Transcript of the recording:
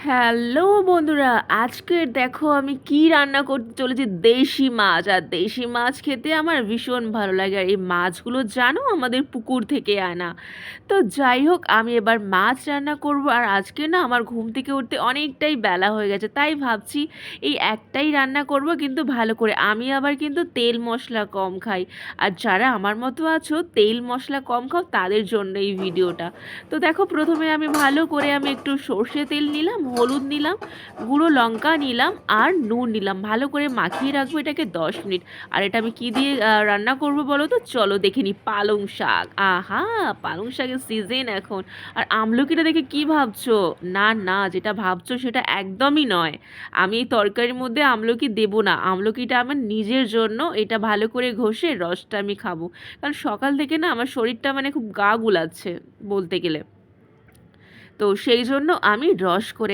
Hello বন্ধুরা, আজকের দেখো আমি কি রান্না করতে চলেছি, দেশি মাছ। আর দেশি মাছ খেতে আমার ভীষণ ভালো লাগে। আর এই মাছগুলো জানো আমাদের পুকুর থেকে আনা। তো যাই হোক, আমি এবার মাছ রান্না করব। আর আজকে না আমার ঘুম থেকে উঠতে অনেকটাই বেলা হয়ে গেছে, তাই ভাবছি এই একটাই রান্না করব, কিন্তু ভালো করে। আমি আবার কিন্তু তেল মশলা কম খাই। আর যারা আমার মতো আছো তেল মশলা কম খাও তাদের জন্য এই ভিডিওটা। তো দেখো, প্রথমে আমি ভালো করে একটু সর্ষে তেল নিলাম, হলুদ নিলাম, গুঁড়ো লঙ্কা নিলাম, আর নুন নিলাম। ভালো করে মাখিয়ে রাখবো এটাকে 10 মিনিট। আর এটা আমি কি দিয়ে রান্না করব বলো তো? চলো দেখে নিই। পালং শাক। আহা, পালং শাকের সিজন এখন। আর আমলকিটা দেখে কি ভাবছো? না না, যেটা ভাবছো সেটা একদমই নয়। আমি এই তরকারির মধ্যে আমলকি দেবো না। আমলকিটা আমার নিজের জন্য, এটা ভালো করে ঘষে রসটা আমি খাবো। কারণ সকাল থেকে না আমার শরীরটা খুব গা গুলাচ্ছে বলতে গেলে। তো সেই জন্য আমি রস করে